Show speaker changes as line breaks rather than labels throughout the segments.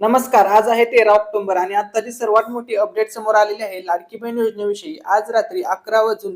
नमस्कार. आज आहे 13 ऑक्टोबर आणि आताची सर्वात मोठी अपडेट समोर आलेली आहे लाडकी बहीण योजनेविषयी. आज रात्री 11 वाजून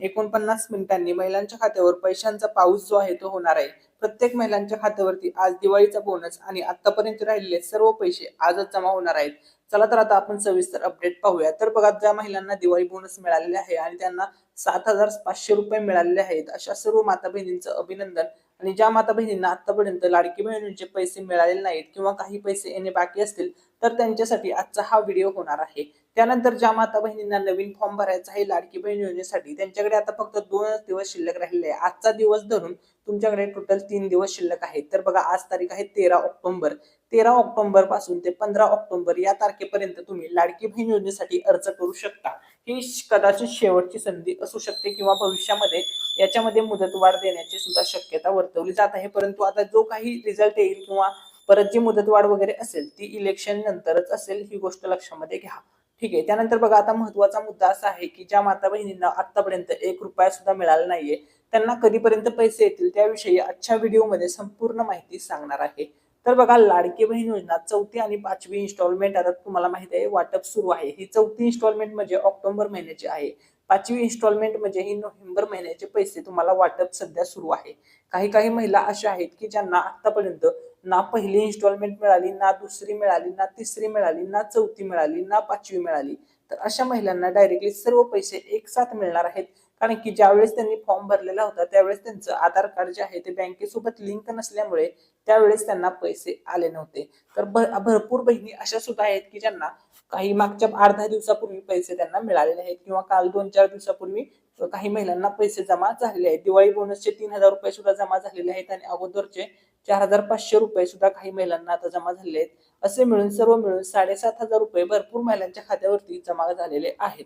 49 मिनिटांनी महिलांच्या खात्यावर पैशांचा पाऊस जो आहे तो होणार आहे. प्रत्येक महिलांच्या खात्यावरती आज दिवाळीचा बोनस आणि आतापर्यंत राहिलेले सर्व पैसे आजच जमा होणार आहेत. चला तर आता आपण सविस्तर अपडेट पाहूया. तर बघा, ज्या महिलांना दिवाळी बोनस मिळालेले आहे आणि त्यांना 7,500 रुपये मिळालेले आहेत, अशा सर्व माता बहिणींचं अभिनंदन. आणि ज्या माता बहिणींना आतापर्यंत लाडकी बहिणींचे पैसे मिळालेले नाहीत किंवा काही पैसे येणे बाकी असतील, तर त्यांच्यासाठी आजचा हा व्हिडिओ होणार आहे. त्यानंतर ज्या माता बहिणींना नवीन फॉर्म भरायचा आहे लाडकी बहीण योजनेसाठी, त्यांच्याकडे आता फक्त 2च दिवस शिल्लक राहिलेले आहे. आजचा दिवस धरून तुमच्याकडे टोटल 3 दिवस शिल्लक आहेत. तर बघा, आज तारीख आहे 13 ऑक्टोबर. 13 ऑक्टोबर पासून ते 15 ऑक्टोबर या तारखेपर्यंत तुम्ही लाडकी बहीण योजनेसाठी अर्ज करू शकता. ही कदाचित शेवटची संधी असू शकते किंवा भविष्यामध्ये याच्यामध्ये मुदतवाढ देण्याची सुद्धा शक्यता वर्तवली जात आहे. परंतु आता जो काही रिझल्ट येईल किंवा परत जी मुदतवाढ वगैरे असेल ती इलेक्शन नंतरच असेल, ही गोष्ट लक्षामध्ये घ्या. ठीक आहे. त्यानंतर बघा, आता महत्वाचा मुद्दा असा आहे की ज्या माता बहिणींना आतापर्यंत 1 रुपया सुद्धा मिळाला नाहीये, त्यांना कधीपर्यंत पैसे येतील त्याविषयी आजच्या व्हिडिओमध्ये संपूर्ण माहिती सांगणार आहे. तर बघा, लाडकी बहीण योजना 4थी आणि 5वी इन्स्टॉलमेंट आता तुम्हाला माहिती आहे वाटप सुरू आहे. ही 4थी इन्स्टॉलमेंट म्हणजे ऑक्टोबर महिन्याची आहे. 5वी इन्स्टॉलमेंट म्हणजे ही नोव्हेंबर महिन्याचे पैसे तुम्हाला वाटप सध्या सुरू आहे. काही काही महिला अशा आहेत की ज्यांना आतापर्यंत ना पहिली इन्स्टॉलमेंट मिळाली, ना दुसरी मिळाली, ना तिसरी मिळाली, ना 4थी मिळाली, ना 5वी मिळाली. तर अशा महिलांना डायरेक्टली सर्व पैसे एक साथ मिळणार आहेत. कारण की ज्यावेळेस त्यांनी फॉर्म भरलेला होता त्यावेळेस त्यांचं आधार कार्ड जे आहे ते बँकेसोबत लिंक नसल्यामुळे त्यावेळेस त्यांना पैसे आले नव्हते. तर भरपूर बहिणी अशा सुद्धा आहेत की ज्यांना काही मागच्या 8-10 दिवसापूर्वी पैसे त्यांना मिळालेले आहेत किंवा काल 2-4 दिवसापूर्वी काही महिलांना पैसे जमा झालेले आहेत. दिवाळी बोनसचे 3,000 रुपये सुद्धा जमा झालेले आहेत आणि अगोदरचे 4,500 रुपये सुद्धा काही महिलांना आता जमा झालेले आहेत. असे मिळून सर्व मिळून 7,500 रुपये भरपूर महिलांच्या खात्यावरती जमा झालेले आहेत.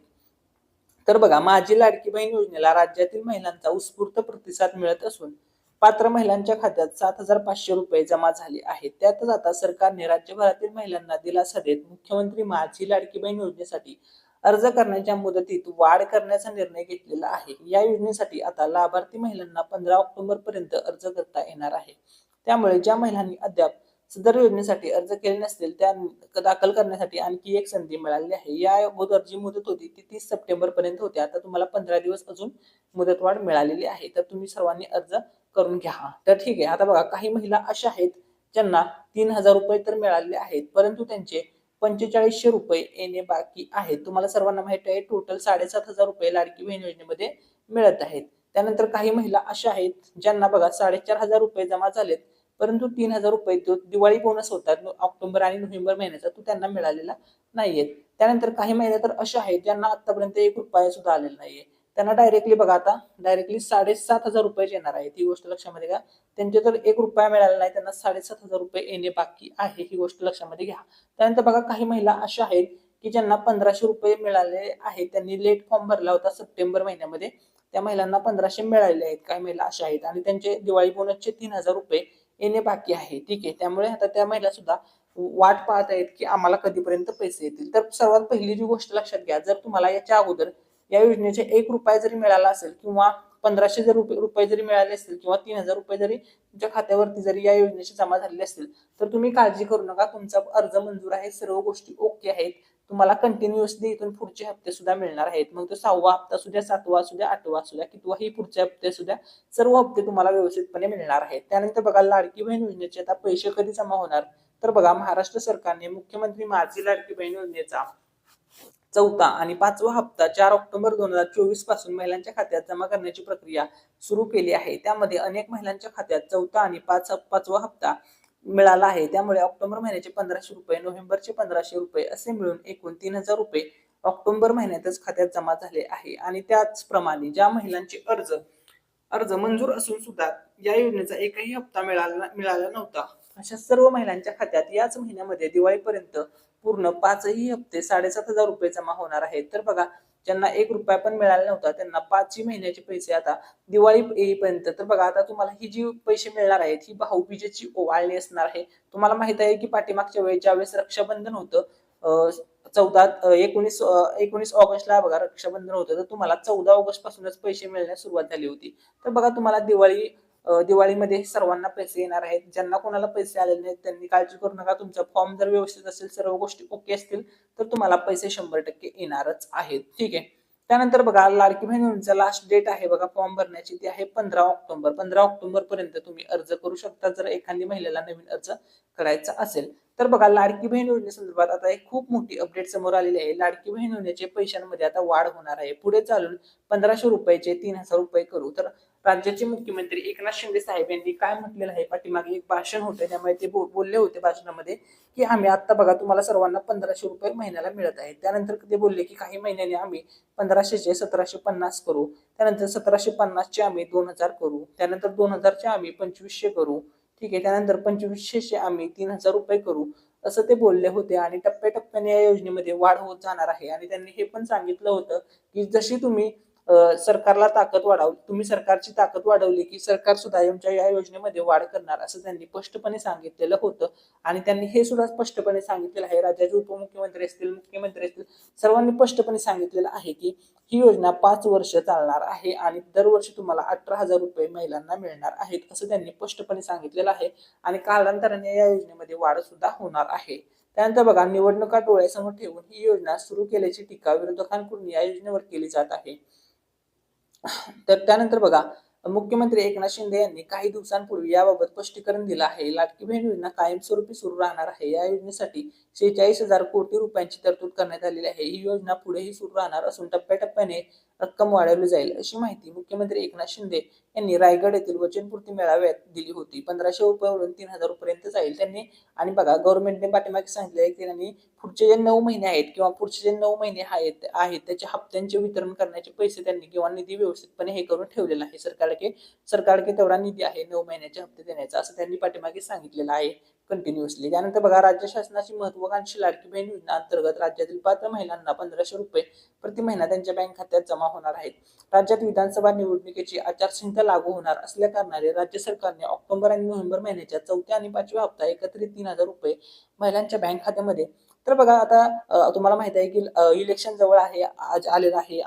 तर बघा, माझी लाडकी बहीण योजनेला राज्यातील महिलांचा उत्स्फूर्त प्रतिसाद मिळत असून पात्र महिलांच्या खात्यात 7,500 रुपये जमा झाले आहेत. त्यातच आता सरकारने राज्यभरातील महिलांना दिलासा देत मुख्यमंत्री माझी लाडकी बहीण योजनेसाठी अर्ज करण्याच्या मुदतीत वाढ करण्याचा निर्णय घेतलेला आहे. या योजनेसाठी आता लाभार्थी महिलांना 15 ऑक्टोबर पर्यंत अर्ज करता येणार आहे. त्यामुळे ज्या महिलांनी अद्याप सदर योजनेसाठी अर्ज केले नसतील त्या दाखल करण्यासाठी आणखी एक संधी मिळाली आहे. या अगोदर जी मुदत होती ती 30 सप्टेंबर पर्यंत होती. आता तुम्हाला 15 दिवस अजून मुदतवाढ मिळालेली आहे. तर तुम्ही सर्वांनी अर्ज करून घ्या. तर ठीक आहे. आता बघा, काही महिला अशा आहेत ज्यांना 3,000 रुपये तर मिळालेले आहेत, परंतु त्यांचे 4500 रुपये येणे बाकी आहेत. तुम्हाला सर्वांना माहिती आहे टोटल 7,500 रुपये लाडकी बहीण योजनेमध्ये मिळत आहेत. त्यानंतर काही महिला अशा आहेत ज्यांना बघा 4,500 रुपये जमा झालेत, परंतु 3,000 रुपये जो दिवाळी बोनस होता ऑक्टोबर आणि नोव्हेंबर महिन्याचा तो त्यांना मिळालेला नाहीये. त्यानंतर काही महिला तर अशा आहेत ज्यांना आतापर्यंत 1 रुपया सुद्धा आलेला नाहीये. त्यांना डायरेक्टली बघा, आता डायरेक्टली 7,500 रुपये येणार आहेत. ही गोष्ट लक्षामध्ये घ्या. त्यांचे तर 1 रुपया मिळाला नाही, त्यांना 7,500 रुपये येणे बाकी आहे. ही गोष्ट लक्षामध्ये घ्या. त्यानंतर बघा, काही महिला अशा आहेत की ज्यांना 1,500 रुपये मिळाले आहेत. त्यांनी लेट फॉर्म भरला होता सप्टेंबर महिन्यामध्ये. त्या महिलांना 1,500 मिळालेले आहेत. काही महिला अशा आहेत आणि त्यांचे दिवाळी बोनसचे 3,000 रुपये येणे बाकी आहे. ठीक आहे. त्यामुळे आता त्या महिला सुद्धा वाट पाहत आहेत की आम्हाला कधीपर्यंत पैसे येतील. तर सर्वात पहिली जी गोष्ट लक्षात घ्या, जर तुम्हाला याच्या अगोदर या योजनेचे 1 रुपया जरी मिळाला असेल किंवा 1,500 रुपये जरी मिळाले असतील किंवा 3,000 रुपये जरी तुमच्या खात्यावरती जरी या योजनेचे जमा झालेले असतील, तर तुम्ही काळजी करू नका. तुमचा अर्ज मंजूर आहे, सर्व गोष्टी ओके आहेत. तुम्हाला कंटिन्युअसली इथून पुढचे हप्ते सुद्धा मिळणार आहेत. मग तो 6वा हप्ता असू द्या, 7वा असू द्या, 8वा असू द्या, कितवाही पुढचे हप्ते असू द्या, सर्व हप्ते तुम्हाला व्यवस्थितपणे मिळणार आहेत. त्यानंतर बघा, लाडकी बहीण योजनेचे आता पैसे कधी जमा होणार, तर बघा, महाराष्ट्र सरकारने मुख्यमंत्री माझी लाडकी बहीण योजनेचा 4था आणि 5वा हप्ता 4 ऑक्टोबर 2024 पासून महिलांच्या खात्यात जमा करण्याची प्रक्रिया सुरू केली आहे. त्यामध्ये अनेक महिलांच्या खात्यात 4था आणि 5वा हप्ता मिळाला आहे. त्यामुळे ऑक्टोबर महिन्याचे 1,500 रुपये, नोव्हेंबरचे 1,500 रुपये असे मिळून एकूण 3,000 रुपये ऑक्टोबर महिन्यातच खात्यात जमा झाले आहे. आणि त्याचप्रमाणे ज्या महिलांचे अर्ज अर्ज मंजूर असून सुद्धा या योजनेचा एकही हप्ता मिळाला नव्हता, अशा सर्व महिलांच्या खात्यात याच महिन्यामध्ये दिवाळीपर्यंत पूर्ण 5ही हप्ते 7,500 रुपये जमा होणार आहेत. तर बघा, ज्यांना 1 रुपया पण मिळाला नव्हता त्यांना 5ही महिन्याचे पैसे आता दिवाळी येईपर्यंत. तर बघा, आता तुम्हाला ही जी पैसे मिळणार आहेत ही भाऊबीजेची ओवाळणी असणार आहे. तुम्हाला माहित आहे की पाठीमागच्या वेळेस ज्यावेळेस रक्षाबंधन होतं, 19 ऑगस्टला बघा रक्षाबंधन होतं, तर तुम्हाला 14 ऑगस्ट पासूनच पैसे मिळण्यास सुरुवात झाली होती. तर बघा, तुम्हाला दिवाळी दिवाळीमध्ये सर्वांना पैसे येणार आहेत. ज्यांना कोणाला पैसे आलेले नाहीत त्यांनी काळजी करू नका. तुमचा फॉर्म जर व्यवस्थित असेल, सर्व गोष्टी ओके असतील तर तुम्हाला पैसे 100% येणारच आहेत. ठीक आहे. त्यानंतर बघा, लाडकी बहीण योजनेचा लास्ट डेट आहे बघा फॉर्म भरण्याची, ती आहे 15 ऑक्टोबर. 15 ऑक्टोबर पर्यंत तुम्ही अर्ज करू शकता जर एखादी महिलेला नवीन अर्ज करायचा असेल तर. बघा, लाडकी बहीण योजनेसंदर्भात आता एक खूप मोठी अपडेट समोर आलेली आहे. लाडकी बहीण योजनेचे पैशांमध्ये आता वाढ होणार आहे. पुढे चालून 1500 रुपयाचे 3000 रुपये करू. तर राज्याचे मुख्यमंत्री एकनाथ शिंदे साहेब यांनी काय म्हटलेलं आहे, पाठीमागे एक भाषण होते त्यामुळे ते बोलले होते भाषणामध्ये की आम्ही आता बघा तुम्हाला सर्वांना 1500 रुपये महिन्याला मिळत आहेत. त्यानंतर ते बोलले की काही महिन्यांनी आम्ही 1500चे 1750 करू, त्यानंतर 1750चे आम्ही 2000 करू, त्यानंतर 2000चे आम्ही 2500 करू. ठीक आहे. त्यानंतर 2500चे आम्ही 3000 रुपये करू, असं ते बोलले होते. आणि टप्प्याटप्प्याने या योजनेमध्ये वाढ होत जाणार आहे. आणि त्यांनी हे पण सांगितलं होतं की जशी तुम्ही सरकारला ताकद वाढवली, तुम्ही सरकारची ताकद वाढवली की सरकार सुद्धा या योजनेमध्ये वाढ करणार, असं त्यांनी स्पष्टपणे सांगितलेलं होतं. आणि त्यांनी हे सुद्धा स्पष्टपणे सांगितलेलं आहे, राज्याचे उपमुख्यमंत्री असतील, मुख्यमंत्री असतील, सर्वांनी स्पष्टपणे सांगितलेलं आहे की ही योजना 5 वर्ष चालणार आहे आणि दरवर्षी तुम्हाला 18,000 रुपये महिलांना मिळणार आहेत, असं त्यांनी स्पष्टपणे सांगितलेलं आहे. आणि कालांतराने या योजनेमध्ये वाढ सुद्धा होणार आहे. त्यानंतर बघा, निवडणुका डोळ्यासमोर ठेवून ही योजना सुरू केल्याची टीका विरोधकांकडून या योजनेवर केली जात आहे. तर त्यानंतर बघा, मुख्यमंत्री एकनाथ शिंदे यांनी काही दिवसांपूर्वी याबाबत स्पष्टीकरण दिलं आहे. लाडकी बहीण योजना कायमस्वरूपी सुरू राहणार आहे. या योजनेसाठी 46,000 कोटी रुपयांची तरतूद करण्यात आलेली आहे. ही योजना पुढेही सुरू राहणार असून टप्प्याटप्प्याने रक्कम वाढवली जाईल, अशी माहिती मुख्यमंत्री एकनाथ शिंदे यांनी रायगड येथील वचनपूर्ती मेळाव्यात दिली होती. 1500 रुपयावरून 3000 रुपयांपर्यंत जाईल त्यांनी. आणि बघा, गव्हर्नमेंटने पाठीमागे सांगितले की त्यांनी पुढचे जे 9 महिने आहेत किंवा पुढचे जे 9 महिने आहेत त्याच्या हप्त्यांचे वितरण करण्याचे पैसे त्यांनी किंवा निधी व्यवस्थितपणे हे करून ठेवलेला आहे. सरकारकडे तेवढा निधी आहे 9 महिन्याचे हप्ते देण्याचा, असं त्यांनी पाठीमागे सांगितलेलं आहे कंटिन्युअसली. त्यानंतर बघा, राज्य शासनाची महत्वाकांक्षी लाडकी बहीण योजना अंतर्गत राज्यातील पात्र महिलांना 1500 रुपये प्रति महिना त्यांच्या बँक खात्यात जमा होणार आहेत. राज्यात विधानसभा निवडणुकीची आचारसंहिता लागू होणार असल्या कारणाने राज्य सरकारने ऑक्टोबर आणि नोव्हेंबर महिन्याच्या 4थ्या आणि 5व्या हप्ता एकत्रित 3000 रुपये महिलांच्या बँक खात्यामध्ये. तर बघा, आता तुम्हाला माहिती आहे की इलेक्शन जवळ आहे, आज आलेलं आहे,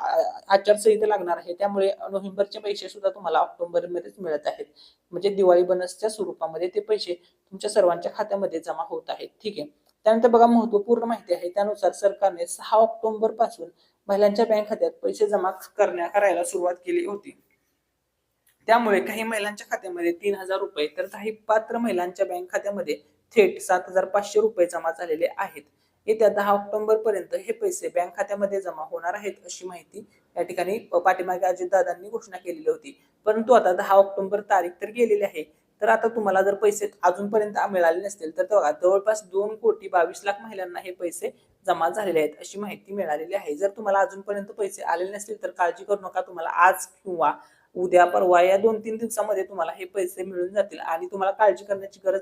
आचारसंहिता लागणार आहे, त्यामुळे नोव्हेंबरचे पैसे सुद्धा तुम्हाला ऑक्टोबर मध्येच मिळत आहेत. म्हणजे दिवाळी बोनसच्या स्वरूपामध्ये ते पैसे तुमच्या सर्वांच्या खात्यामध्ये जमा होत आहेत. ठीक आहे. त्यानंतर बघा, महत्वपूर्ण माहिती आहे त्यानुसार सरकारने 6 ऑक्टोबर पासून महिलांच्या बँक खात्यात पैसे जमा करायला सुरुवात केली होती. त्यामुळे काही महिलांच्या खात्यामध्ये 3000 रुपये तर काही पात्र महिलांच्या बँक खात्यामध्ये थेट 7500 रुपये जमा झालेले आहेत. येत्या 10 ऑक्टोबर पर्यंत हे पैसे बँक खात्यामध्ये जमा होणार आहेत, अशी माहिती या ठिकाणी पाठीमागे अजितदादांनी घोषणा केलेली होती. परंतु आता 10 ऑक्टोबर तारीख तर गेलेली आहे. तर आता तुम्हाला जर पैसे अजूनपर्यंत मिळाले नसतील तर बघा, जवळपास 2,22,00,000 महिलांना हे पैसे जमा झालेले आहेत, अशी माहिती मिळालेली आहे. जर तुम्हाला अजूनपर्यंत पैसे आलेले नसतील तर काळजी करू नका. तुम्हाला आज किंवा उद्या परवा या 2-3 दिवसामध्ये तुम्हाला हे पैसे मिळून जातील आणि तुम्हाला काळजी करण्याची गरज